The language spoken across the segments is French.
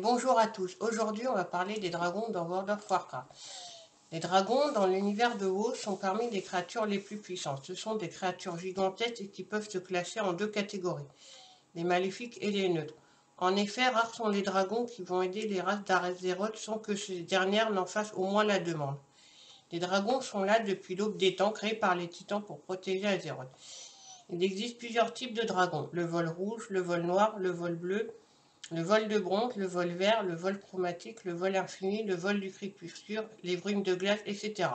Bonjour à tous. Aujourd'hui, on va parler des dragons dans World of Warcraft. Les dragons dans l'univers de WoW sont parmi les créatures les plus puissantes. Ce sont des créatures gigantesques et qui peuvent se classer en deux catégories, les maléfiques et les neutres. En effet, rares sont les dragons qui vont aider les races d'Azeroth sans que ces dernières n'en fassent au moins la demande. Les dragons sont là depuis l'aube des temps, créés par les titans pour protéger Azeroth. Il existe plusieurs types de dragons, le vol rouge, le vol noir, le vol bleu, le vol de bronze, le vol vert, le vol chromatique, le vol infini, le vol du crépuscule, les brumes de glace, etc.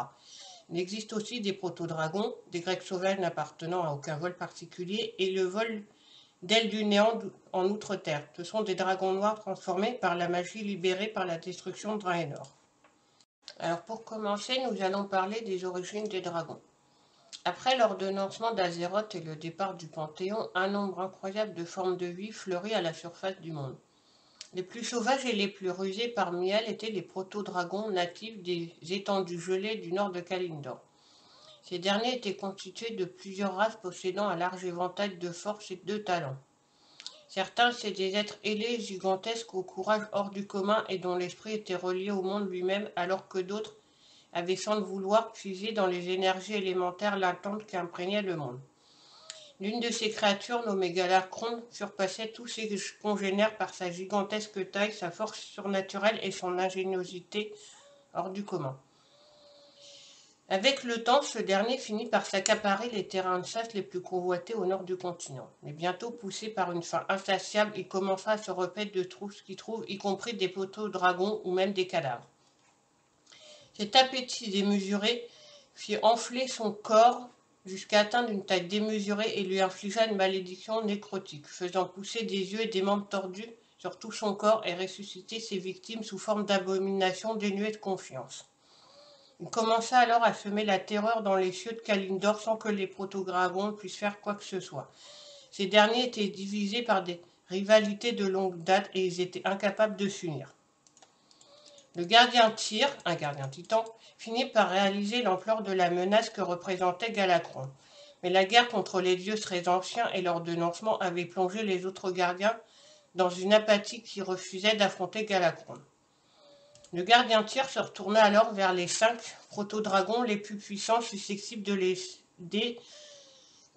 Il existe aussi des proto-dragons, des grecs sauvages n'appartenant à aucun vol particulier, et le vol d'ailes du néant en outre-terre. Ce sont des dragons noirs transformés par la magie libérée par la destruction de Draenor. Alors pour commencer, nous allons parler des origines des dragons. Après l'ordonnancement d'Azeroth et le départ du Panthéon, un nombre incroyable de formes de vie fleurit à la surface du monde. Les plus sauvages et les plus rusés parmi elles étaient les proto-dragons natifs des étendues gelées du nord de Kalimdor. Ces derniers étaient constitués de plusieurs races possédant un large éventail de force et de talents. Certains étaient des êtres ailés, gigantesques, au courage hors du commun et dont l'esprit était relié au monde lui-même, alors que d'autres avaient sans le vouloir puisé dans les énergies élémentaires latentes qui imprégnaient le monde. L'une de ces créatures, nommée Galakrond, surpassait tous ses congénères par sa gigantesque taille, sa force surnaturelle et son ingéniosité hors du commun. Avec le temps, ce dernier finit par s'accaparer les terrains de chasse les plus convoités au nord du continent. Mais bientôt, poussé par une faim insatiable, il commença à se repaître de tout ce qu'il trouve, y compris des poteaux dragons ou même des cadavres. Cet appétit démesuré fit enfler son corps jusqu'à atteindre une taille démesurée et lui infligea une malédiction nécrotique, faisant pousser des yeux et des membres tordus sur tout son corps et ressusciter ses victimes sous forme d'abominations dénuées de confiance. Il commença alors à semer la terreur dans les cieux de Kalimdor sans que les proto-dragons puissent faire quoi que ce soit. Ces derniers étaient divisés par des rivalités de longue date et ils étaient incapables de s'unir. Le gardien Tyr, un gardien titan, finit par réaliser l'ampleur de la menace que représentait Galakrond. Mais la guerre contre les dieux très anciens et leur dénoncement avaient plongé les autres gardiens dans une apathie qui refusait d'affronter Galakrond. Le gardien Tyr se retourna alors vers les 5 proto-dragons les plus puissants susceptibles de l'aider,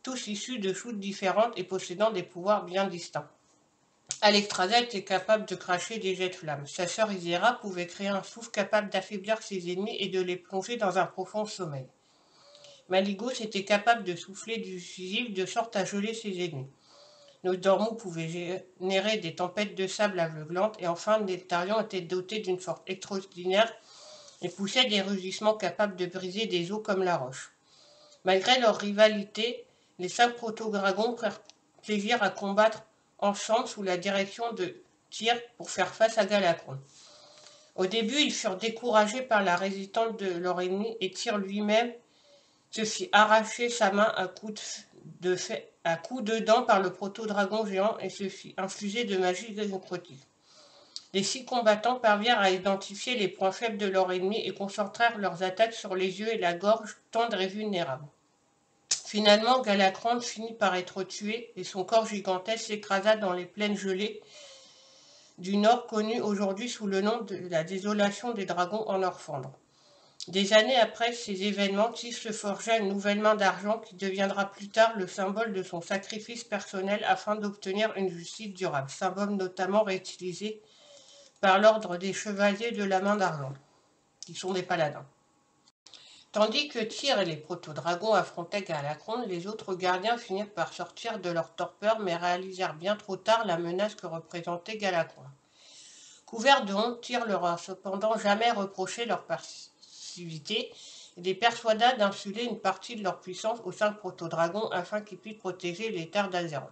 tous issus de shoots différentes et possédant des pouvoirs bien distincts. Alexstrasza était capable de cracher des jets de flammes. Sa sœur Ysera pouvait créer un souffle capable d'affaiblir ses ennemis et de les plonger dans un profond sommeil. Malygos était capable de souffler du givre de sorte à geler ses ennemis. Nozdormu pouvait générer des tempêtes de sable aveuglantes et enfin Neltharion était doté d'une force extraordinaire et poussait des rugissements capables de briser des os comme la roche. Malgré leur rivalité, les 5 proto-dragons prirent plaisir à combattre ensemble sous la direction de Tyr pour faire face à Galakrond. Au début, ils furent découragés par la résistance de leur ennemi et Tyr lui-même se fit arracher sa main à coups de dents par le proto-dragon géant et se fit infuser de magie nécrotique. Les 6 combattants parvinrent à identifier les points faibles de leur ennemi et concentrèrent leurs attaques sur les yeux et la gorge tendres et vulnérables. Finalement, Galakrond finit par être tué et son corps gigantesque s'écrasa dans les plaines gelées du nord connues aujourd'hui sous le nom de la désolation des dragons en Orphandre. Des années après ces événements, Tyr se forgea une nouvelle main d'argent qui deviendra plus tard le symbole de son sacrifice personnel afin d'obtenir une justice durable, symbole notamment réutilisé par l'ordre des chevaliers de la main d'argent, qui sont des paladins. Tandis que Tyr et les proto-dragons affrontaient Galakrond, les autres gardiens finirent par sortir de leur torpeur mais réalisèrent bien trop tard la menace que représentait Galakrond. Couverts de honte, Tyr leur a cependant jamais reproché leur passivité et les persuada d'insuler une partie de leur puissance aux 5 proto-dragons afin qu'ils puissent protéger les terres d'Azeroth.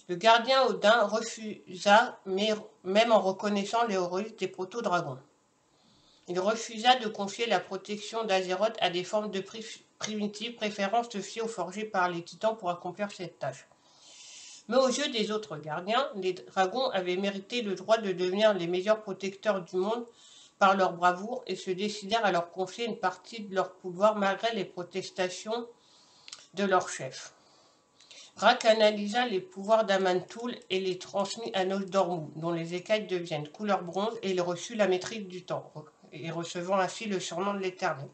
Le gardien Odin refusa, même en reconnaissant l'héroïsme des proto-dragons. Il refusa de confier la protection d'Azeroth à des formes de primitives, préférant se fier aux forgés par les titans pour accomplir cette tâche. Mais aux yeux des autres gardiens, les dragons avaient mérité le droit de devenir les meilleurs protecteurs du monde par leur bravoure et se décidèrent à leur confier une partie de leur pouvoir malgré les protestations de leur chef. Ra canalisa les pouvoirs d'Amantul et les transmit à Nozdormu, dont les écailles deviennent couleur bronze, et il reçut la maîtrise du temps, et recevant ainsi le surnom de l'Éternel.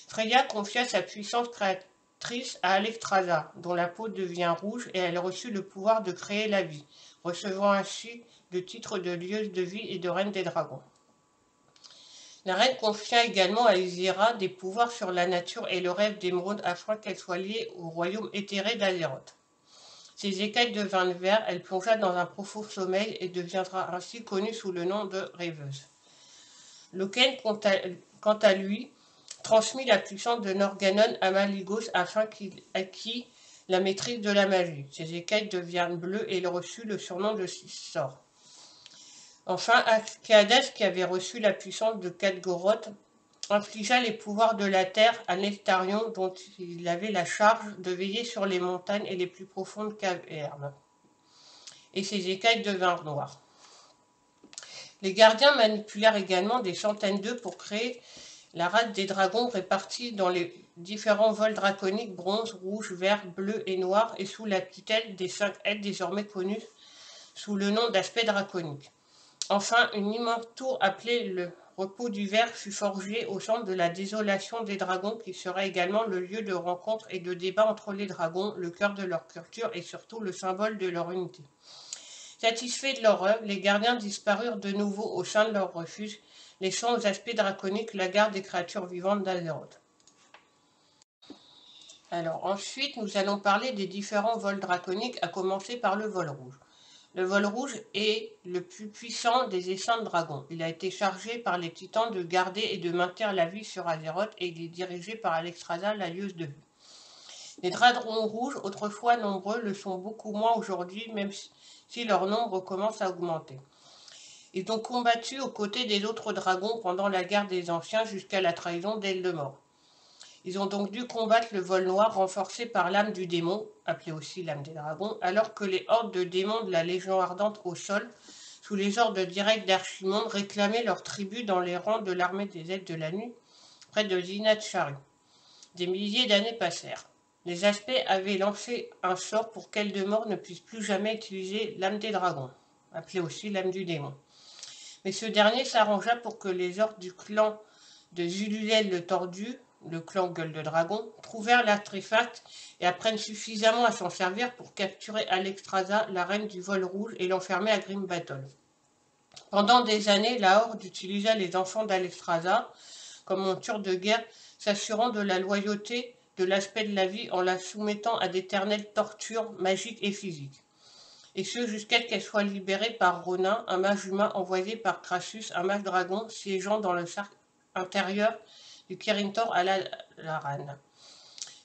Freya confia sa puissance créatrice à Alexstrasza, dont la peau devient rouge, et elle reçut le pouvoir de créer la vie, recevant ainsi le titre de lieuse de vie et de reine des dragons. La reine confia également à Ysera des pouvoirs sur la nature et le rêve d'émeraude afin qu'elle soit liée au royaume éthéré d'Azeroth. Ses écailles devinrent vertes, elle plongea dans un profond sommeil et deviendra ainsi connue sous le nom de rêveuse. Loken, quant à lui, transmit la puissance de Norgannon à Malygos afin qu'il acquît la maîtrise de la magie. Ses écailles deviennent bleues et il reçut le surnom de Six-Sort. Enfin, Akhéadès, qui avait reçu la puissance de Khadgoroth, infligea les pouvoirs de la terre à Nectarion, dont il avait la charge de veiller sur les montagnes et les plus profondes cavernes. Et ses écailles devinrent noires. Les gardiens manipulèrent également des centaines d'œufs pour créer la race des dragons répartis dans les différents vols draconiques bronze, rouge, vert, bleu et noir et sous la tutelle des 5 aides désormais connues sous le nom d'aspect draconique. Enfin, une immense tour appelée le repos du ver fut forgée au centre de la désolation des dragons qui sera également le lieu de rencontre et de débat entre les dragons, le cœur de leur culture et surtout le symbole de leur unité. Satisfaits de leur œuvre, les gardiens disparurent de nouveau au sein de leur refuge, laissant aux aspects draconiques la garde des créatures vivantes d'Azeroth. Alors ensuite, nous allons parler des différents vols draconiques, à commencer par le vol rouge. Le vol rouge est le plus puissant des essaims de dragons. Il a été chargé par les titans de garder et de maintenir la vie sur Azeroth et il est dirigé par Alexstrasza, la lieuse de vie. Les dragons rouges, autrefois nombreux, le sont beaucoup moins aujourd'hui, même si leur nombre commence à augmenter. Ils ont combattu aux côtés des autres dragons pendant la guerre des anciens jusqu'à la trahison d'Eldemort. Ils ont donc dû combattre le vol noir renforcé par l'âme du démon, appelée aussi l'âme des dragons, alors que les hordes de démons de la Légion ardente au sol, sous les ordres directs d'Archimonde, réclamaient leur tribut dans les rangs de l'armée des aides de la nuit, près de Zinat-Charu. Des milliers d'années passèrent. Les aspects avaient lancé un sort pour qu'Eldemort ne puisse plus jamais utiliser l'âme des dragons, appelée aussi l'âme du démon. Mais ce dernier s'arrangea pour que les ordres du clan de Zululel le Tordu, le clan Gueule de Dragon, trouvèrent l'artefact et apprennent suffisamment à s'en servir pour capturer Alexstrasza, la reine du vol rouge, et l'enfermer à Grim Battle. Pendant des années, la Horde utilisa les enfants d'Alexstrasza comme monture de guerre, s'assurant de la loyauté de l'aspect de la vie en la soumettant à d'éternelles tortures magiques et physiques. Et ce jusqu'à ce qu'elle soit libérée par Ronin, un mage humain envoyé par Crassus, un mage dragon siégeant dans le cercle intérieur du Kirin-Tor à la Rane.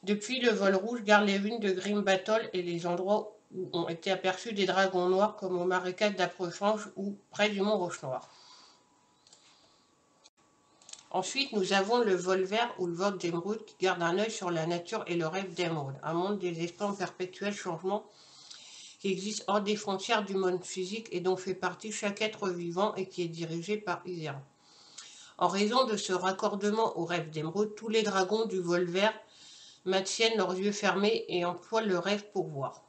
Depuis, le vol rouge garde les ruines de Grim Battle et les endroits où ont été aperçus des dragons noirs comme au marécage d'Approchange ou près du mont Roche-Noire. Ensuite, nous avons le vol vert ou le vol d'émeraude qui garde un œil sur la nature et le rêve d'émeraude, un monde des esprits en perpétuel changement qui existe hors des frontières du monde physique et dont fait partie chaque être vivant et qui est dirigé par Ysera. En raison de ce raccordement au rêve d'émeraude, tous les dragons du vol vert maintiennent leurs yeux fermés et emploient le rêve pour voir.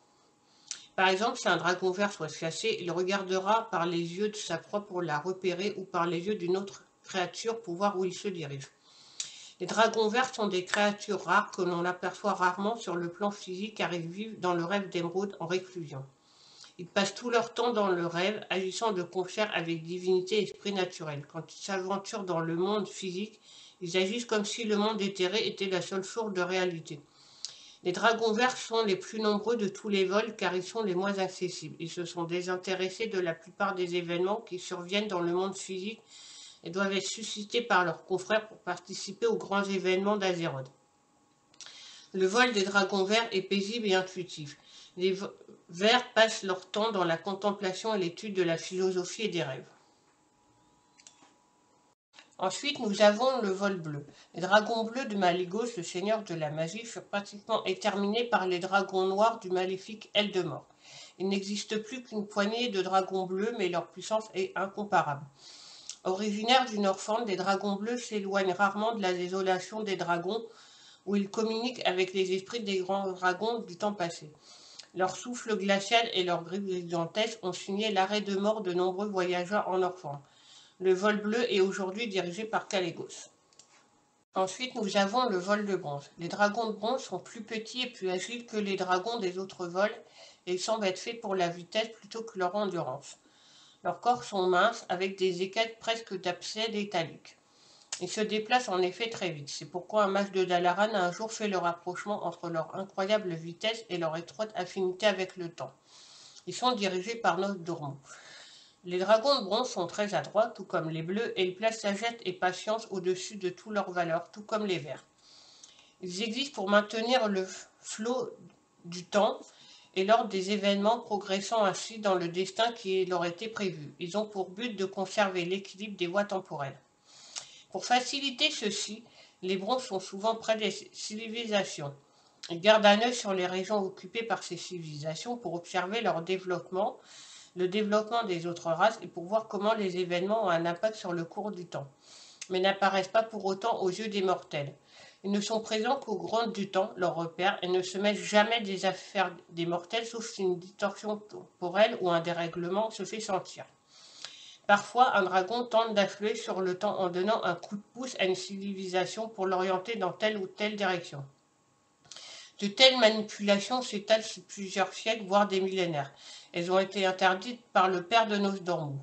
Par exemple, si un dragon vert soit chassé, il regardera par les yeux de sa proie pour la repérer ou par les yeux d'une autre créature pour voir où il se dirige. Les dragons verts sont des créatures rares que l'on aperçoit rarement sur le plan physique car ils vivent dans le rêve d'émeraude en réclusion. Ils passent tout leur temps dans le rêve, agissant de concert avec divinité et esprit naturel. Quand ils s'aventurent dans le monde physique, ils agissent comme si le monde éthéré était la seule source de réalité. Les dragons verts sont les plus nombreux de tous les vols car ils sont les moins accessibles. Ils se sont désintéressés de la plupart des événements qui surviennent dans le monde physique et doivent être suscités par leurs confrères pour participer aux grands événements d'Azeroth. Le vol des dragons verts est paisible et intuitif. Les verts passent leur temps dans la contemplation et l'étude de la philosophie et des rêves. Ensuite, nous avons le vol bleu. Les dragons bleus de Malygos, le seigneur de la magie, furent pratiquement exterminés par les dragons noirs du maléfique Eldemort. Il n'existe plus qu'une poignée de dragons bleus, mais leur puissance est incomparable. Originaires du Northrend, les dragons bleus s'éloignent rarement de la désolation des dragons, où ils communiquent avec les esprits des grands dragons du temps passé. Leur souffle glacial et leur grippe gigantesque ont signé l'arrêt de mort de nombreux voyageurs en leur forme. Le vol bleu est aujourd'hui dirigé par Calégos. Ensuite, nous avons le vol de bronze. Les dragons de bronze sont plus petits et plus agiles que les dragons des autres vols et ils semblent être faits pour la vitesse plutôt que leur endurance. Leurs corps sont minces avec des écailles presque d'abcès italiques. Ils se déplacent en effet très vite. C'est pourquoi un match de Dalaran a un jour fait le rapprochement entre leur incroyable vitesse et leur étroite affinité avec le temps. Ils sont dirigés par Nosdormu. Les dragons de bronze sont très adroits, tout comme les bleus, et ils placent sagesse et patience au-dessus de toutes leurs valeurs, tout comme les verts. Ils existent pour maintenir le flot du temps et lors des événements, progressant ainsi dans le destin qui leur était prévu. Ils ont pour but de conserver l'équilibre des voies temporelles. Pour faciliter ceci, les bronzes sont souvent près des civilisations. Ils gardent un œil sur les régions occupées par ces civilisations pour observer leur développement, le développement des autres races et pour voir comment les événements ont un impact sur le cours du temps, mais n'apparaissent pas pour autant aux yeux des mortels. Ils ne sont présents qu'au grand du temps, leur repère, et ne se mêlent jamais des affaires des mortels, sauf si une distorsion temporelle ou un dérèglement se fait sentir. Parfois, un dragon tente d'influer sur le temps en donnant un coup de pouce à une civilisation pour l'orienter dans telle ou telle direction. De telles manipulations s'étalent sur plusieurs siècles, voire des millénaires. Elles ont été interdites par le père de Nosdormu.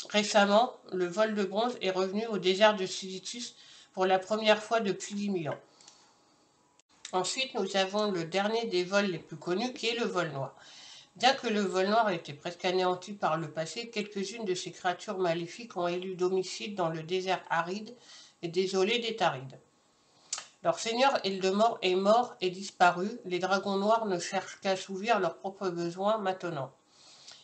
Récemment, le vol de bronze est revenu au désert de Silitus pour la première fois depuis 10 000 ans. Ensuite, nous avons le dernier des vols les plus connus qui est le vol noir. Bien que le vol noir ait été presque anéanti par le passé, quelques-unes de ces créatures maléfiques ont élu domicile dans le désert aride et désolé des Tarides. Leur seigneur Eldemort est mort et disparu, les dragons noirs ne cherchent qu'à assouvir leurs propres besoins maintenant.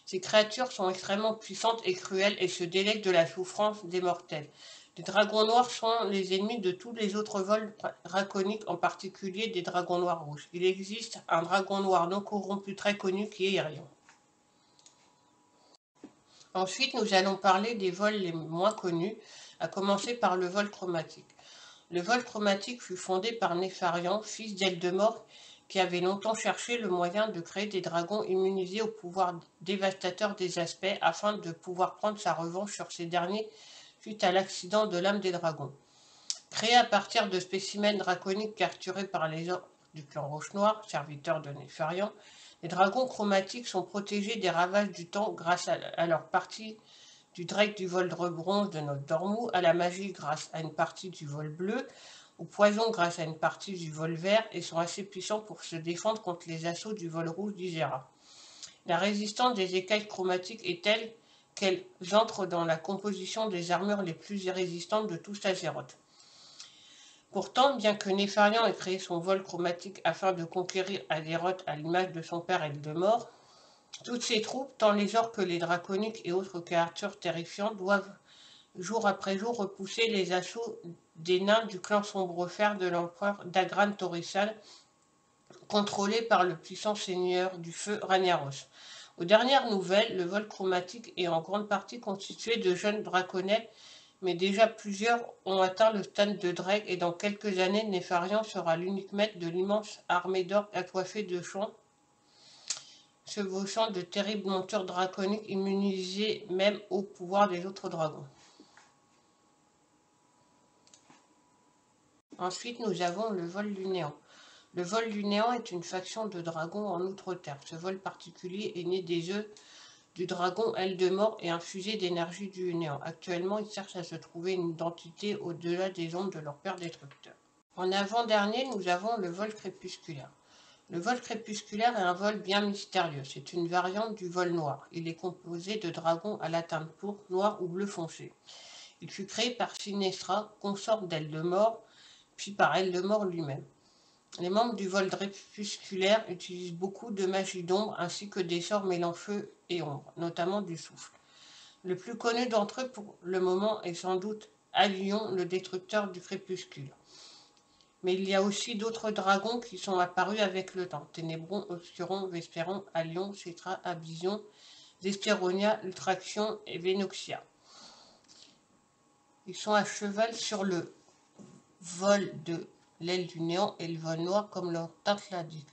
Ces créatures sont extrêmement puissantes et cruelles et se délectent de la souffrance des mortels. Les dragons noirs sont les ennemis de tous les autres vols draconiques, en particulier des dragons noirs rouges. Il existe un dragon noir non corrompu très connu qui est Irion. Ensuite, nous allons parler des vols les moins connus, à commencer par le vol chromatique. Le vol chromatique fut fondé par Nefarian, fils d'Eldemort, qui avait longtemps cherché le moyen de créer des dragons immunisés au pouvoir dévastateur des aspects afin de pouvoir prendre sa revanche sur ces derniers suite à l'accident de l'âme des dragons. Créé à partir de spécimens draconiques capturés par les orques du clan Roche-Noir, serviteurs de Nefarian, les dragons chromatiques sont protégés des ravages du temps grâce à leur partie du Drake du vol de bronze de Nosdormu, à la magie grâce à une partie du vol bleu, au poison grâce à une partie du vol vert et sont assez puissants pour se défendre contre les assauts du vol rouge d'Isera. La résistance des écailles chromatiques est telle qu'elles entrent dans la composition des armures les plus résistantes de tous Azeroth. Pourtant, bien que Nefarian ait créé son vol chromatique afin de conquérir Azeroth à l'image de son père Eldemort, toutes ses troupes, tant les orques que les draconiques et autres créatures terrifiantes, doivent jour après jour repousser les assauts des nains du clan Sombre-Fer de l'empereur Dagran Torissal, contrôlé par le puissant seigneur du feu Ragnaros. Aux dernières nouvelles, le vol chromatique est en grande partie constitué de jeunes draconnets, mais déjà plusieurs ont atteint le stade de Drake et dans quelques années, Nefarian sera l'unique maître de l'immense armée d'orques assoiffés de champs, chevauchant de terribles montures draconiques immunisées même au pouvoir des autres dragons. Ensuite, nous avons le vol du néant. Le vol du néant est une faction de dragons en Outre-Terre. Ce vol particulier est né des œufs du dragon Eldemort et infusé d'énergie du néant. Actuellement, ils cherchent à se trouver une identité au-delà des ombres de leur père destructeur. En avant-dernier, nous avons le vol crépusculaire. Le vol crépusculaire est un vol bien mystérieux. C'est une variante du vol noir. Il est composé de dragons à la teinte pourpre, noir ou bleu foncé. Il fut créé par Sinestra, consorte d'Eldemort, puis par Eldemort lui-même. Les membres du vol crépusculaire utilisent beaucoup de magie d'ombre ainsi que des sorts mêlant feu et ombre, notamment du souffle. Le plus connu d'entre eux pour le moment est sans doute Alion, le destructeur du crépuscule. Mais il y a aussi d'autres dragons qui sont apparus avec le temps. Ténébron, Obscuron, Vespéron, Alion, Cetra, Abysion, Zesperonia, Ultraction et Vénoxia. Ils sont à cheval sur le vol de l'aile du néant et le vol noir comme leur teinte l'indique.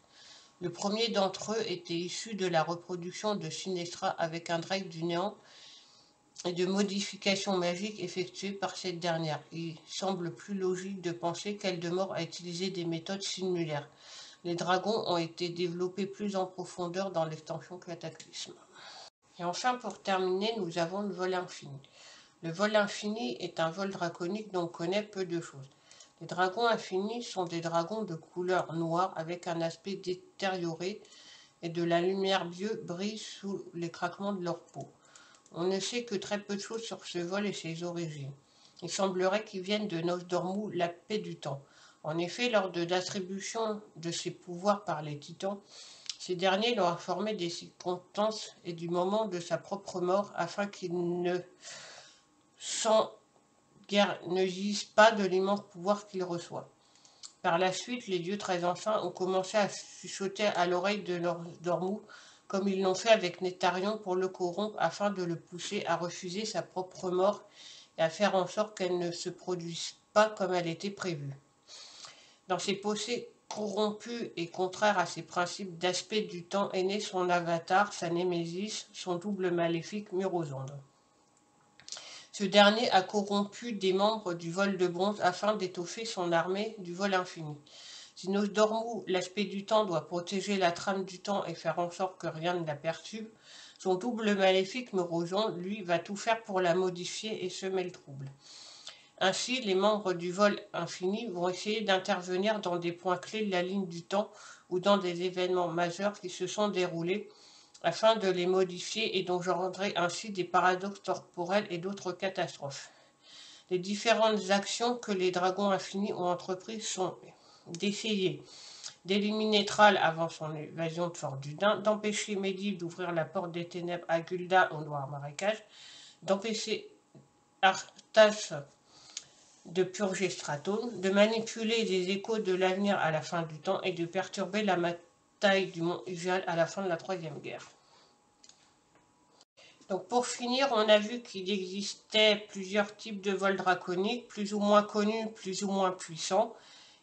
Le premier d'entre eux était issu de la reproduction de Sinestra avec un drake du néant et de modifications magiques effectuées par cette dernière. Il semble plus logique de penser qu'Eldemort a utilisé des méthodes similaires. Les dragons ont été développés plus en profondeur dans l'extension Cataclysme. Et enfin, pour terminer, nous avons le vol infini. Le vol infini est un vol draconique dont on connaît peu de choses. Les dragons infinis sont des dragons de couleur noire avec un aspect détérioré et de la lumière bleue brille sous les craquements de leur peau. On ne sait que très peu de choses sur ce vol et ses origines. Il semblerait qu'ils viennent de Nosdormu, la paix du temps. En effet, lors de l'attribution de ses pouvoirs par les titans, ces derniers l'ont informé des circonstances et du moment de sa propre mort afin qu'il ne gise pas de l'immense pouvoir qu'il reçoit. Par la suite, les dieux très enceints ont commencé à chuchoter à l'oreille de Nosdormu, comme ils l'ont fait avec Nétarion pour le corrompre afin de le pousser à refuser sa propre mort et à faire en sorte qu'elle ne se produise pas comme elle était prévue. Dans ses pensées corrompues et contraires à ses principes d'aspect du temps est né son avatar, sa némésis, son double maléfique Murozonde. Ce dernier a corrompu des membres du vol de bronze afin d'étoffer son armée du vol infini. Si Nosdormu, l'aspect du temps, doit protéger la trame du temps et faire en sorte que rien ne la perturbe, son double maléfique Murozonde, lui, va tout faire pour la modifier et semer le trouble. Ainsi, les membres du vol infini vont essayer d'intervenir dans des points clés de la ligne du temps ou dans des événements majeurs qui se sont déroulés afin de les modifier et d'engendrer ainsi des paradoxes temporels et d'autres catastrophes. Les différentes actions que les dragons infinis ont entreprises sont d'essayer d'éliminer Thrall avant son évasion de Fort Durin, d'empêcher Medivh d'ouvrir la porte des ténèbres à Gul'dan au noir marécage, d'empêcher Arthas de purger Stratone, de manipuler les échos de l'avenir à la fin du temps et de perturber la bataille du mont Ygel à la fin de la Troisième Guerre. Donc pour finir, on a vu qu'il existait plusieurs types de vols draconiques, plus ou moins connus, plus ou moins puissants.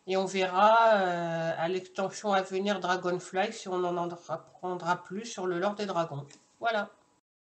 Et on verra à l'extension à venir Dragonfly si on en apprendra plus sur le lore des dragons. Voilà.